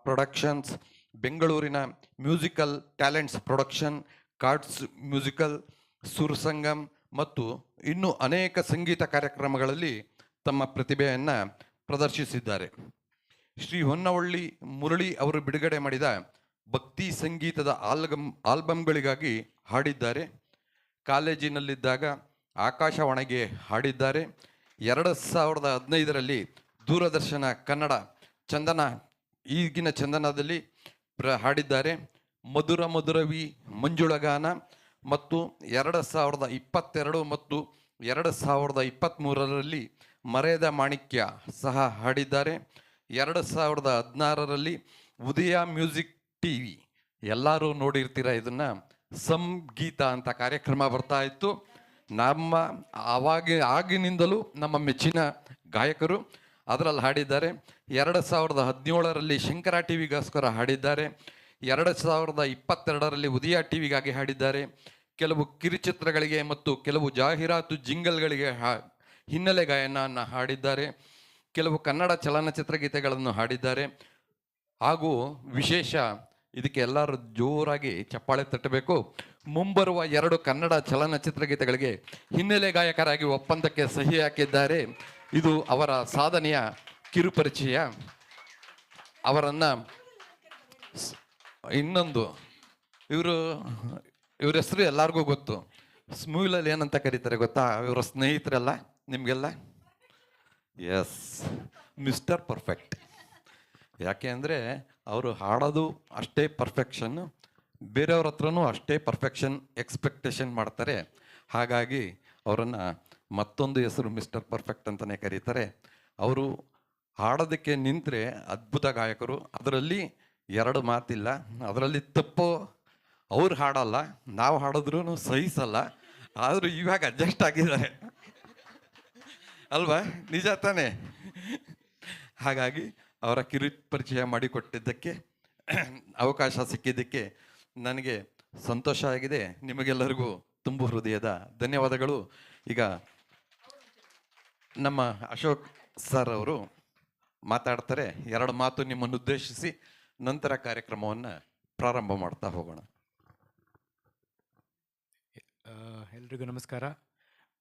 Productions, ಬೆಂಗಳೂರಿನ musical talents production, cards musical, Surasangam ಮತ್ತು ಇನ್ನೂ ಅನೇಕ ಸಂಗೀತ ಕಾರ್ಯಕ್ರಮಗಳಲ್ಲಿ ತಮ್ಮ ಪ್ರತಿಭೆಯನ್ನು ಪ್ರದರ್ಶಿಸಿದ್ದಾರೆ. ಶ್ರೀ ಹೊನ್ನವಳ್ಳಿ ಮುರಳಿ ಅವರು ಬಿಡುಗಡೆ ಮಾಡಿದ ಭಕ್ತಿ ಸಂಗೀತದ ಆಲ್ಬಮ್ಗಳಿಗಾಗಿ ಹಾಡಿದ್ದಾರೆ. ಕಾಲೇಜಿನಲ್ಲಿದ್ದಾಗ ಆಕಾಶವಾಣಿಗೆ ಹಾಡಿದ್ದಾರೆ. 2015ರಲ್ಲಿ ದೂರದರ್ಶನ ಕನ್ನಡ ಚಂದನ ಈಗಿನ ಚಂದನದಲ್ಲಿ ಹಾಡಿದ್ದಾರೆ. ಮಧುರ ಮಧುರವಿ ಮಂಜುಳಗಾನ ಮತ್ತು 2022 ಮತ್ತು 2023ರಲ್ಲಿ ಮರೆಯದ ಮಾಣಿಕ್ಯ ಸಹ ಹಾಡಿದ್ದಾರೆ. 2016ರಲ್ಲಿ ಉದಯ ಮ್ಯೂಸಿಕ್ ಟಿವಿ, ಎಲ್ಲರೂ ನೋಡಿರ್ತೀರ ಇದನ್ನು, ಸಂಗೀತ ಅಂತ ಕಾರ್ಯಕ್ರಮ ಬರ್ತಾ ಇತ್ತು. ಆಗಿನಿಂದಲೂ ನಮ್ಮ ಮೆಚ್ಚಿನ ಗಾಯಕರು ಅದರಲ್ಲಿ ಹಾಡಿದ್ದಾರೆ. 2017ರಲ್ಲಿ ಶಂಕರ ಟಿವಿಗೋಸ್ಕರ ಹಾಡಿದ್ದಾರೆ. 2022ರಲ್ಲಿ ಉದಯ ಟಿವಿಗಾಗಿ ಹಾಡಿದ್ದಾರೆ. ಕೆಲವು ಕಿರುಚಿತ್ರಗಳಿಗೆ ಮತ್ತು ಕೆಲವು ಜಾಹೀರಾತು ಜಿಂಗಲ್ಗಳಿಗೆ ಹಿನ್ನೆಲೆ ಗಾಯನವನ್ನು ಹಾಡಿದ್ದಾರೆ. ಕೆಲವು ಕನ್ನಡ ಚಲನಚಿತ್ರ ಗೀತೆಗಳನ್ನು ಹಾಡಿದ್ದಾರೆ. ಹಾಗೂ ವಿಶೇಷ, ಇದಕ್ಕೆ ಎಲ್ಲರೂ ಜೋರಾಗಿ ಚಪ್ಪಾಳೆ ತಟ್ಟಬೇಕು, ಮುಂಬರುವ 2 ಕನ್ನಡ ಚಲನಚಿತ್ರ ಗೀತೆಗಳಿಗೆ ಹಿನ್ನೆಲೆ ಗಾಯಕರಾಗಿ ಒಪ್ಪಂದಕ್ಕೆ ಸಹಿ ಹಾಕಿದ್ದಾರೆ. ಇದು ಅವರ ಸಾಧನೆಯ ಕಿರುಪರಿಚಯ. ಅವರನ್ನು ಇನ್ನೊಂದು ಇವ್ರ ಹೆಸರು ಎಲ್ಲರಿಗೂ ಗೊತ್ತು. ಸ್ಮೂಲಲ್ಲಿ ಏನಂತ ಕರೀತಾರೆ ಗೊತ್ತಾ? ಇವರ ಸ್ನೇಹಿತರೆಲ್ಲ ನಿಮಗೆಲ್ಲ ಎಸ್, ಮಿಸ್ಟರ್ ಪರ್ಫೆಕ್ಟ್. ಯಾಕೆ ಅಂದರೆ ಅವರು ಹಾಡೋದು ಅಷ್ಟೇ ಪರ್ಫೆಕ್ಷನ್ನು, ಬೇರೆಯವ್ರ ಹತ್ರನೂ ಅಷ್ಟೇ ಪರ್ಫೆಕ್ಷನ್ ಎಕ್ಸ್ಪೆಕ್ಟೇಷನ್ ಮಾಡ್ತಾರೆ. ಹಾಗಾಗಿ ಅವರನ್ನು ಮತ್ತೊಂದು ಹೆಸರು ಮಿಸ್ಟರ್ ಪರ್ಫೆಕ್ಟ್ ಅಂತಲೇ ಕರೀತಾರೆ. ಅವರು ಹಾಡೋದಕ್ಕೆ ನಿಂತರೆ ಅದ್ಭುತ ಗಾಯಕರು, ಅದರಲ್ಲಿ 2 ಮಾತಿಲ್ಲ. ಅದರಲ್ಲಿ ತಪ್ಪು ಅವ್ರು ಹಾಡಲ್ಲ, ನಾವು ಹಾಡಿದ್ರೂ ಸಹಿಸಲ್ಲ. ಆದರೂ ಇವಾಗ ಅಡ್ಜಸ್ಟ್ ಆಗಿದ್ದಾರೆ ಅಲ್ವಾ? ನಿಜ ತಾನೇ? ಹಾಗಾಗಿ ಅವರ ಕಿರು ಪರಿಚಯ ಮಾಡಿಕೊಟ್ಟಿದ್ದಕ್ಕೆ, ಅವಕಾಶ ಸಿಕ್ಕಿದ್ದಕ್ಕೆ ನನಗೆ ಸಂತೋಷ ಆಗಿದೆ. ನಿಮಗೆಲ್ಲರಿಗೂ ತುಂಬು ಹೃದಯದ ಧನ್ಯವಾದಗಳು. ಈಗ ನಮ್ಮ ಅಶೋಕ್ ಸರ್ ಅವರು ಮಾತಾಡ್ತಾರೆ. 2 ಮಾತು ನಿಮ್ಮನ್ನು ಉದ್ದೇಶಿಸಿ ನಂತರ ಕಾರ್ಯಕ್ರಮವನ್ನು ಪ್ರಾರಂಭ ಮಾಡ್ತಾ ಹೋಗೋಣ. ಎಲ್ರಿಗೂ ನಮಸ್ಕಾರ.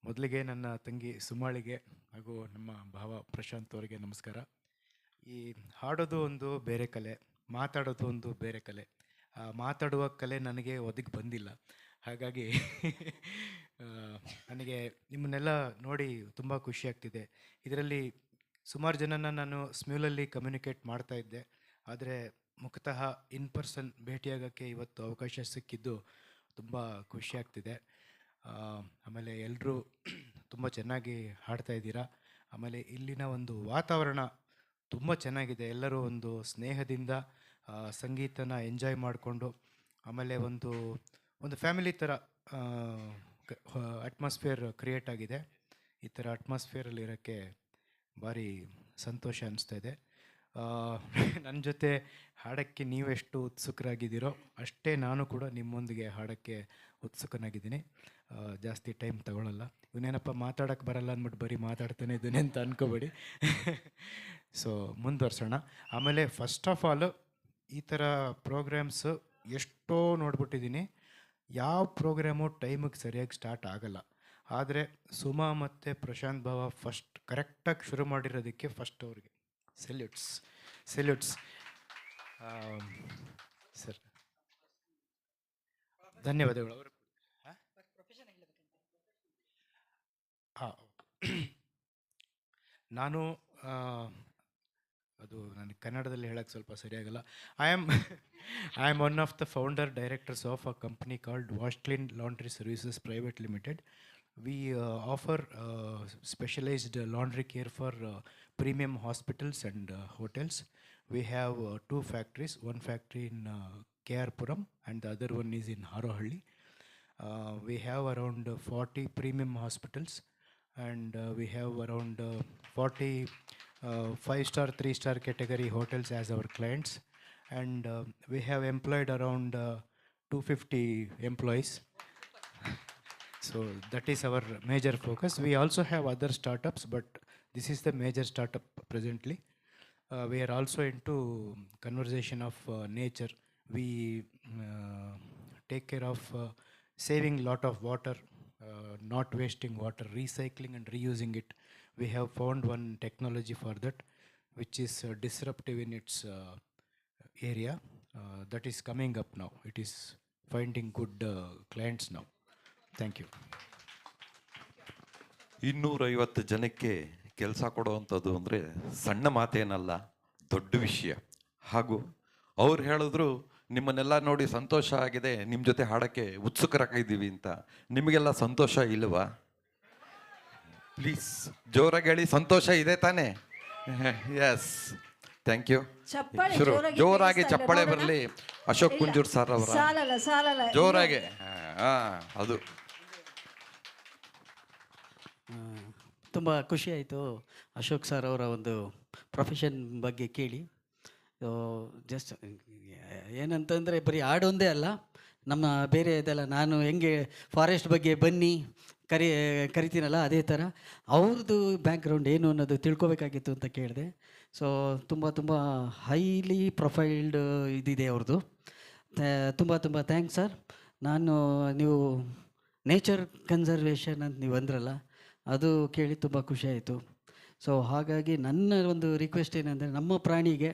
ಮೊದಲಿಗೆ ನನ್ನ ತಂಗಿ ಸುಮಾಳಿಗೆ ಹಾಗೂ ನಮ್ಮ ಭಾವ ಪ್ರಶಾಂತ್ ಅವರಿಗೆ ನಮಸ್ಕಾರ. ಈ ಹಾಡೋದು ಒಂದು ಬೇರೆ ಕಲೆ, ಮಾತಾಡೋದು ಒಂದು ಬೇರೆ ಕಲೆ. ಮಾತಾಡುವ ಕಲೆ ನನಗೆ ಒದಗಿ ಬಂದಿಲ್ಲ. ಹಾಗಾಗಿ ನನಗೆ ನಿಮ್ಮನ್ನೆಲ್ಲ ನೋಡಿ ತುಂಬ ಖುಷಿ ಆಗ್ತಿದೆ. ಇದರಲ್ಲಿ ಸುಮಾರು ಜನನ ನಾನು ಸ್ಮ್ಯೂಲಲ್ಲಿ ಕಮ್ಯುನಿಕೇಟ್ ಮಾಡ್ತಾ ಇದ್ದೆ, ಆದರೆ ಮುಖತಃ ಇನ್ ಪರ್ಸನ್ ಭೇಟಿಯಾಗೋಕ್ಕೆ ಇವತ್ತು ಅವಕಾಶ ಸಿಕ್ಕಿದ್ದು ತುಂಬ ಖುಷಿ ಆಗ್ತಿದೆ. ಆಮೇಲೆ ಎಲ್ಲರೂ ತುಂಬ ಚೆನ್ನಾಗಿ ಹಾಡ್ತಾ ಇದ್ದೀರಾ. ಆಮೇಲೆ ಇಲ್ಲಿನ ಒಂದು ವಾತಾವರಣ ತುಂಬ ಚೆನ್ನಾಗಿದೆ. ಎಲ್ಲರೂ ಒಂದು ಸ್ನೇಹದಿಂದ ಸಂಗೀತನ ಎಂಜಾಯ್ ಮಾಡಿಕೊಂಡು, ಆಮೇಲೆ ಒಂದು ಫ್ಯಾಮಿಲಿ ಥರ ಅಟ್ಮಾಸ್ಫಿಯರ್ ಕ್ರಿಯೇಟ್ ಆಗಿದೆ. ಈ ಥರ ಅಟ್ಮಾಸ್ಫಿಯರಲ್ಲಿರೋಕ್ಕೆ ಭಾರಿ ಸಂತೋಷ ಅನಿಸ್ತಾ ಇದೆ. ನನ್ನ ಜೊತೆ ಹಾಡೋಕ್ಕೆ ನೀವೆಷ್ಟು ಉತ್ಸುಕರಾಗಿದ್ದೀರೋ ಅಷ್ಟೇ ನಾನು ಕೂಡ ನಿಮ್ಮೊಂದಿಗೆ ಹಾಡೋಕ್ಕೆ ಉತ್ಸುಕನಾಗಿದ್ದೀನಿ. ಜಾಸ್ತಿ ಟೈಮ್ ತಗೊಳ್ಳಲ್ಲ. ಇವನೇನಪ್ಪ ಮಾತಾಡೋಕ್ಕೆ ಬರಲ್ಲ ಅಂದ್ಬಿಟ್ಟು ಬರೀ ಮಾತಾಡ್ತಾನೆ ಇದ್ದಾನೆ ಅಂತ ಅಂದ್ಕೋಬೇಡಿ. ಸೊ ಮುಂದುವರ್ಸೋಣ. ಆಮೇಲೆ ಫಸ್ಟ್ ಆಫ್ ಆಲ್ ಈ ಥರ ಪ್ರೋಗ್ರಾಮ್ಸು ಎಷ್ಟೋ ನೋಡ್ಬಿಟ್ಟಿದ್ದೀನಿ. ಯಾವ ಪ್ರೋಗ್ರಾಮು ಟೈಮಿಗೆ ಸರಿಯಾಗಿ ಸ್ಟಾರ್ಟ್ ಆಗಲ್ಲ. ಆದರೆ ಸುಮಾ ಮತ್ತು ಪ್ರಶಾಂತ್ ಭಾವ ಫಸ್ಟ್ ಕರೆಕ್ಟಾಗಿ ಶುರು ಮಾಡಿರೋದಕ್ಕೆ ಫಸ್ಟ್ ಅವ್ರಿಗೆ ಸೆಲ್ಯೂಟ್ಸ್. ಸರ್ ಧನ್ಯವಾದಗಳು. ಅವರು ನಾನು ಅದು ನನಗೆ ಕನ್ನಡದಲ್ಲಿ ಹೇಳೋಕ್ಕೆ ಸ್ವಲ್ಪ ಸರಿಯಾಗಲ್ಲ. I am one of the founder directors of a company called wash clean laundry services private limited. We offer specialized laundry care for premium hospitals and hotels. We have 2 factories, one factory in KR-Puram and the other one is in Harohalli. We have around 40 premium hospitals and we have around 40 5-star, 3-star category hotels as our clients, and we have employed around 250 employees. So that is our major focus. We also have other startups, but this is the major startup presently. we are also into conversation of nature. We take care of saving lot of water, not wasting water, recycling and reusing it. We have found one technology for that, which is disruptive in its area. That is coming up now. It is finding good clients now. Thank you. 250 ಜನಕ್ಕೆ ಕೆಲಸ ಕೊಡುವಂಥದ್ದು ಅಂದರೆ ಸಣ್ಣ ಮಾತೇನಲ್ಲ, ದೊಡ್ಡ ವಿಷಯ. ಹಾಗೂ ಅವ್ರು ಹೇಳಿದ್ರು ನಿಮ್ಮನ್ನೆಲ್ಲ ನೋಡಿ ಸಂತೋಷ ಆಗಿದೆ, ನಿಮ್ಮ ಜೊತೆ ಹಾಡೋಕ್ಕೆ ಉತ್ಸುಕರಾಗಿದ್ದೀವಿ ಅಂತ. ನಿಮಗೆಲ್ಲ ಸಂತೋಷ ಇಲ್ವಾ? ಪ್ಲೀಸ್ ಜೋರಾಗಿ ಹೇಳಿ, ಸಂತೋಷ ಇದೆ ತಾನೇ? Yes, thank you. ಚಪ್ಪಾಳೆ ಶುರು, ಜೋರಾಗಿ ಜೋರಾಗಿ ಕೇಳಿಸ್ತಾ ಇಲ್ಲ, ಚಪ್ಪಾಳೆ ನೋಡೋಣ. ಬರಲಿ. ಅಶೋಕ್ ಕುಂಜೂರ್ ಸರ್ ಅವರ ಸಾಲಲ್ಲ ಜೋರಾಗಿ. ಅದು ತುಂಬ ಖುಷಿ ಆಯಿತು ಅಶೋಕ್ ಸರ್ ಅವರ ಒಂದು ಪ್ರೊಫೆಷನ್ ಬಗ್ಗೆ ಕೇಳಿ. ಜಸ್ಟ್ ಏನಂತಂದರೆ ಬರೀ ಹಾಡೊಂದೇ ಅಲ್ಲ, ನಮ್ಮ ಬೇರೆ ಇದೆಲ್ಲ ನಾನು ಹೆಂಗೆ ಫಾರೆಸ್ಟ್ ಬಗ್ಗೆ ಬನ್ನಿ ಕರಿತೀನಲ್ಲ, ಅದೇ ಥರ ಅವ್ರದ್ದು ಬ್ಯಾಕ್ಗ್ರೌಂಡ್ ಏನು ಅನ್ನೋದು ತಿಳ್ಕೊಬೇಕಾಗಿತ್ತು ಅಂತ ಕೇಳಿದೆ. ಸೊ ತುಂಬ ಹೈಲಿ ಪ್ರೊಫೈಲ್ಡ್ ಇದಿದೆ ಅವ್ರದ್ದು. ತುಂಬ ಥ್ಯಾಂಕ್ಸ್ ಸರ್. ನೀವು ನೇಚರ್ ಕನ್ಸರ್ವೇಷನ್ ಅಂತ ನೀವು ಅಂದ್ರಲ್ಲ, ಅದು ಕೇಳಿ ತುಂಬ ಖುಷಿಯಾಯಿತು. ಸೊ ಹಾಗಾಗಿ ನನ್ನ ಒಂದು ರಿಕ್ವೆಸ್ಟ್ ಏನಂದರೆ, ನಮ್ಮ ಪ್ರಾಣಿಗೆ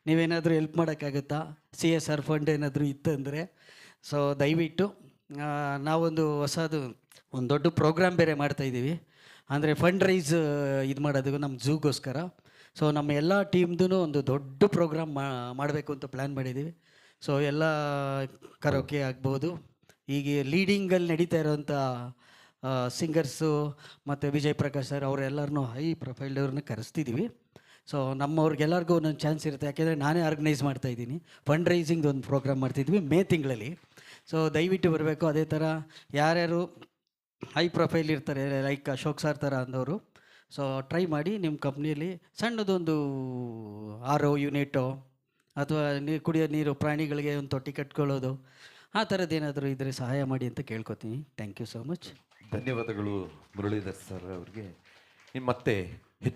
ನೀವೇನಾದರೂ ಹೆಲ್ಪ್ ಮಾಡೋಕ್ಕಾಗುತ್ತಾ? CSR ಫಂಡ್ ಏನಾದರೂ ಇತ್ತಂದರೆ ಸೊ ದಯವಿಟ್ಟು. ನಾವೊಂದು ಹೊಸದು ಒಂದು ದೊಡ್ಡ ಪ್ರೋಗ್ರಾಮ್ ಬೇರೆ ಮಾಡ್ತಾಯಿದ್ದೀವಿ, ಅಂದರೆ ಫಂಡ್ ರೈಸ್ ಇದು ಮಾಡೋದು ನಮ್ಮ ಝೂಗೋಸ್ಕರ. ಸೊ ನಮ್ಮ ಎಲ್ಲ ಟೀಮ್ದು ಒಂದು ದೊಡ್ಡ ಪ್ರೋಗ್ರಾಮ್ ಮಾಡಬೇಕು ಅಂತ ಪ್ಲ್ಯಾನ್ ಮಾಡಿದ್ದೀವಿ. ಸೊ ಎಲ್ಲ ಕರೋಕೆ ಆಗ್ಬೋದು, ಈಗ ಲೀಡಿಂಗಲ್ಲಿ ನಡೀತಾ ಇರೋಂಥ ಸಿಂಗರ್ಸು ಮತ್ತು ವಿಜಯ್ ಪ್ರಕಾಶ್ ಸರ್ ಅವರೆಲ್ಲರನ್ನೂ ಹೈ ಪ್ರೊಫೈಲ್ಡವ್ರನ್ನ ಕರೆಸ್ತಿದ್ದೀವಿ. ಸೊ ನಮ್ಮವ್ರಿಗೆಲ್ಲರಿಗೂ ಒಂದೊಂದು ಚಾನ್ಸ್ ಇರುತ್ತೆ, ಯಾಕೆಂದರೆ ನಾನೇ ಆರ್ಗನೈಸ್ ಮಾಡ್ತಾಯಿದ್ದೀನಿ. ಫಂಡ್ ರೈಸಿಂಗ್ದು ಒಂದು ಪ್ರೋಗ್ರಾಮ್ ಮಾಡ್ತಿದ್ವಿ ಮೇ ತಿಂಗಳಲ್ಲಿ. ಸೊ ದಯವಿಟ್ಟು ಬರಬೇಕು. ಅದೇ ಥರ ಯಾರ್ಯಾರು ಹೈ ಪ್ರೊಫೈಲ್ ಇರ್ತಾರೆ, ಲೈಕ್ ಅಶೋಕ್ ಸರ್ ಥರ ಅಂದವರು, ಸೊ ಟ್ರೈ ಮಾಡಿ ನಿಮ್ಮ ಕಂಪ್ನಿಯಲ್ಲಿ ಸಣ್ಣದೊಂದು RO ಯೂನಿಟೋ ಅಥವಾ ಕುಡಿಯೋ ನೀರು ಪ್ರಾಣಿಗಳಿಗೆ ಒಂದು ತೊಟ್ಟಿ ಕಟ್ಕೊಳ್ಳೋದು, ಆ ಥರದ್ದು ಏನಾದರೂ ಇದ್ದರೆ ಸಹಾಯ ಮಾಡಿ ಅಂತ ಕೇಳ್ಕೊತೀನಿ. Thank you so much. ಧನ್ಯವಾದಗಳು ಮುರಳೀಧರ್ ಸರ್ ಅವ್ರಿಗೆ. ಮತ್ತೆ